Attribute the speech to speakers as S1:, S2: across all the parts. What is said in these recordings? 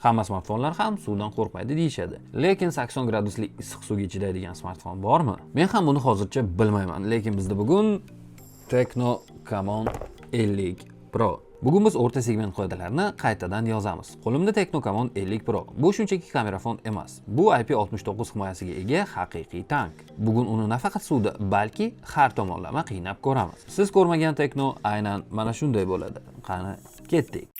S1: Hamma smartfonlar ham suvdan qo'rqmaydi deyishadi. Lekin 80 gradusli issiq suvga chidaydigan smartfon bormi? Men ham buni hozircha bilmayman, lekin bizda bugun Tecno Camon 50 Pro. Bugun biz o'rta segment qoidalarini qaytadan yozamiz. Qo'limda Tecno Camon 50 Pro. Bu shunchaki kamerafon emas. Bu IP69 himoyasiga ega haqiqiy tank. Bugun uni nafaqat suvda, balki har tomonlama qiynab ko'ramiz. Siz ko'rmagan Tecno aynan mana shunday bo'ladi. Qani, ketdik.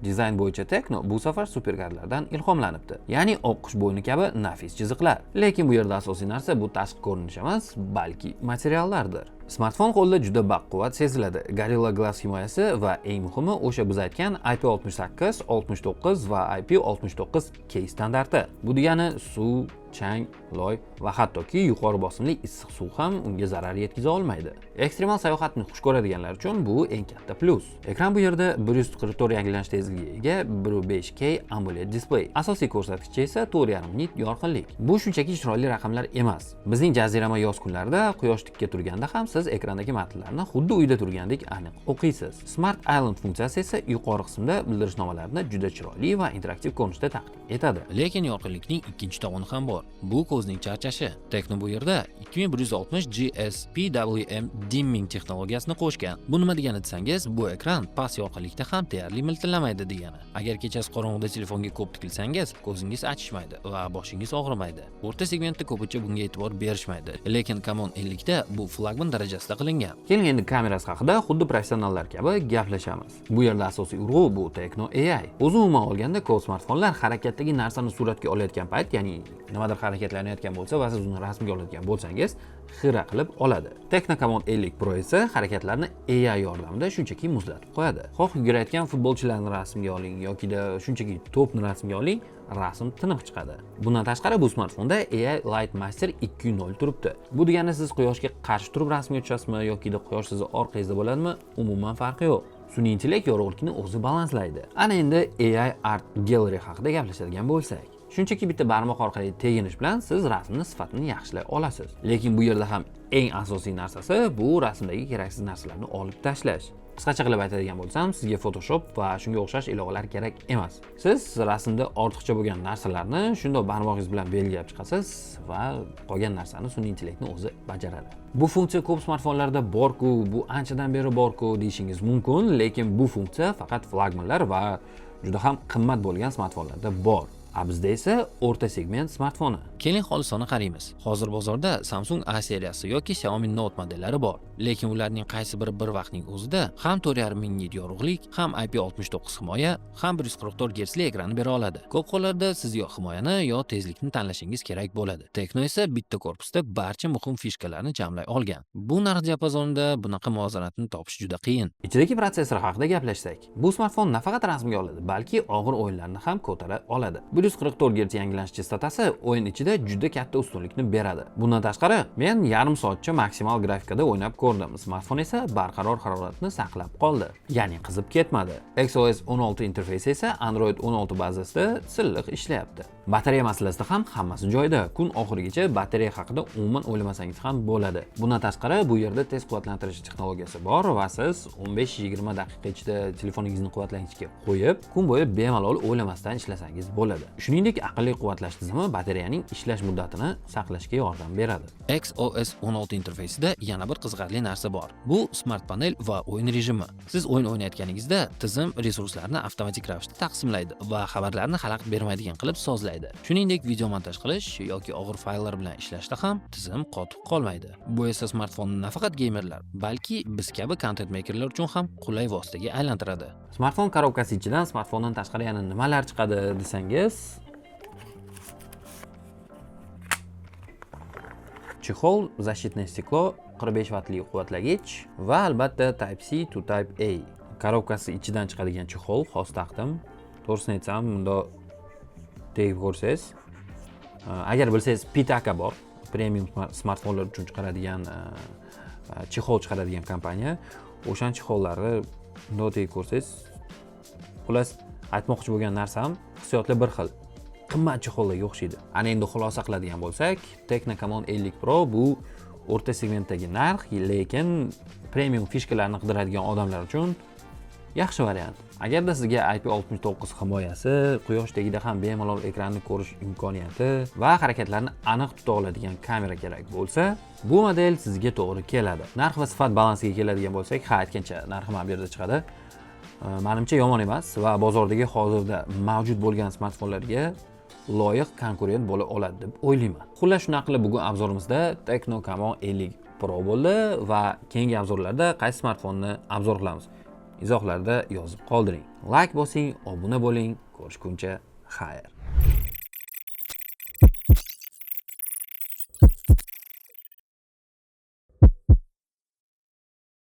S1: Dizayn bo'yicha Tecno bu safar superkarlardan ilhomlanibdi. Ya'ni oqqush bo'yni kabi nafis chiziqlar. Lekin bu yerda asosiy narsa bu tashqi ko'rinish emas, balki materiallardir. Smartfon qo'lda juda baquvvat seziladi. Gorilla Glass himoyasi va eng muhimi o'sha biz aytgan IP68, 69 va IP69K standarti. Bu degani suv, chang, loy va hattoki yuqori bosimli issiq suv ham unga zarar yetkaza olmaydi. Ekstremal sayohatni xush ko'radiganlar uchun bu eng katta plus. Ekran bu yerda 144 yangilanish tezligiga ega 1.5K AMOLED display. Asosiy ko'rsatkichi esa 4,5 nit yorqinlik. Bu shunchaki chiroyli raqamlar emas. Bizning jazirama yoz kunlarida quyosh tikka turganda ham siz ekrandagi matnlarni xuddi uyda turgandek aniq o'qiysiz. Smart Island funksiyasi esa yuqori qismda bildirishnomalarni juda chiroyli va interaktiv ko'rinishda taqdim etadi. Lekin yorqinlikning ikkinchi tomoni ham bor. Bu ko'zning charchashi. Tecno bu yerda 2160 GSPWM dimming texnologiyasini qo'shgan. Bu nima degani desangiz, bu ekran past yorqinlikda ham deyarli miltillamaydi degani. Agar kechasi qorong'uda telefonga ko'p tikilsangiz, ko'zingiz achishmaydi va boshingiz og'rimaydi. O'rta segmentda ko'pincha bunga e'tibor berishmaydi. Lekin Camon 50 da bu flagman darajasida qilingan. Keling endi kamerasi haqida xuddi professionallar kabi gaplashamiz. Bu yerda asosiy urg'u bu Tecno AI. O'zi umuman olganda ko'p smartfonlar harakatdagi narsani suratga olayotgan payt, ya'ni nimadir harakatlanayotgan bo'lsa va siz uni rasmga oladigan bo'lsangiz, xira qilib oladi. Tecno Camon 50 Pro esa harakatlarni AI yordamida shunchaki muzlatib qo'yadi. Xoh yugurayotgan futbolchilarni rasmga oling yoki shunchaki to'pni rasmga oling, rasm tiniq chiqadi. Bundan tashqari bu smartfonda AI Light Master 2.0 turibdi. Bu degani siz quyoshga qarshi turib rasmga tushasizmi yoki quyosh sizni orqangizda bo'ladimi, umuman farqi yo'q. Sun'iy intellekt yorug'likni o'zi balanslaydi. Ana endi AI Art Gallery haqida gaplashadigan bo'lsak, shunchaki bitta barmoq orqali teginish bilan siz rasmning sifatini yaxshilay olasiz. Lekin bu yerda ham eng asosiy narsasi bu rasmdagi keraksiz narsalarni olib tashlash. Qisqacha qilib aytadigan bo'lsam, sizga Photoshop va shunga o'xshash ilovalar kerak emas. Siz rasmda ortiqcha bo'lgan narsalarni shunday barmog'ingiz bilan belgilab chiqasiz va qolgan narsani sun'iy intellektni o'zi bajaradi. Bu funksiya ko'p smartfonlarda bor-ku, bu anchadan beri bor-ku deyishingiz mumkin, lekin bu funksiya faqat flagmanlar va juda ham qimmat bo'lgan smartfonlarda bor. Bizda esa o'rta segment smartfoni. Keling xolisona qaraymiz. Hozir bozorda Samsung A seriyasi yoki Xiaomi Note modellari bor. Lekin ularning qaysi biri bir vaqtning o'zida ham 4,5 nit yorug'lik, ham IP69 himoya, ham 144 Hz ekranni bera oladi. Ko'p hollarda siz yo himoyani yo tezlikni tanlashingiz kerak bo'ladi. Tecno esa bitta korpusda barcha muhim fishkalarni jamlay olgan. Bu narx diapazonida bunaqa muvozanatni topish juda qiyin. Ichidagi protsessor haqida gaplashsak, bu smartfon nafaqat rasmga oladi, balki og'ir o'yinlarni ham ko'tara oladi. 144 Hz yangilanish chastotasi o'yin ichida juda katta ustunlikni beradi. Bundan tashqari, men yarim soatcha maksimal grafikada o'ynab ko'rdim. Smartfon esa barqaror haroratni saqlab qoldi. Ya'ni qizib ketmadi. XOS 16 interfeysi esa Android 16 bazasida silliq ishlayapti. Batareya masalasida ham hammasi joyida. Kun oxirigacha batareya haqida umuman o'ylamasangiz ham bo'ladi. Bundan tashqari, bu yerda tez quvvatlantirish texnologiyasi bor va siz 15-20 daqiqa ichida telefoningizni quvvatlanishga qo'yib, kun bo'yi bemalol o'ylamasdan ishlasangiz bo'ladi. Shuningdek, aqlli quvvatlash tizimi batareyaning ishlash muddatini saqlashga yordam beradi. XOS 16 interfeysida yana bir qiziqarli narsa bor. Bu smart panel va o'yin rejimi. Siz o'yin o'ynayotganingizda tizim resurslarni avtomatik ravishda taqsimlaydi va xabarlarni xalaqit bermaydigan qilib sozlaydi. Shuningdek, video montaj qilish yoki og'ir fayllar bilan ishlashda ham tizim qotib qolmaydi. Bu esa smartfonni nafaqat geymerlar, balki biz kabi content makerlar uchun ham qulay vositaga aylantiradi. Smartfon korobkasi ichidan smartfondan tashqari yana nimalar chiqadi desangiz, chexol, защитное стекло, 45 vatli quvvatlagich va albatta Type-C to Type-A. Korobkasi ichidan chiqadigan chexol xos taqdim. To'g'risini aytsam, bunda tegib ko'rsangiz, agar bilsangiz Pitaka bor, premium smartfonlar uchun chiqaradigan chexol chiqaradigan kompaniya. O'shan chexollarni bunda tegib ko'rsangiz, xullas aytmoqchi bo'lgan narsam, hissiyotlar bir xil. Qimmat chexollarga o'xshaydi. Ana endi xulosa qiladigan bo'lsak, Tecno Camon 50 Pro bu o'rta segmentdagi narx, lekin premium fishkalarni qidiradigan odamlar uchun yaxshi variant. Agarda sizga IP69 himoyasi, quyosh tagida ham bemalol ekranni ko'rish imkoniyati va harakatlarni aniq tuta oladigan kamera kerak bo'lsa, bu model sizga to'g'ri keladi. Narx va sifat balansiga keladigan bo'lsak, aytgancha narxi mana bu yerda chiqadi. Menimcha yomon emas va bozordagi hozirda mavjud bo'lgan smartfonlarga loyiq konkurent bo'la oladi deb o'ylayman. Xullas, shunaqa qilib bugun obzorimizda Tecno Camon 50 Pro bo'ldi va keyingi obzorlarda qaysi smartfonni obzor qilamiz? Izohlarda yozib qoldiring. Like bosing, obuna bo'ling. Ko'rishguncha xayr.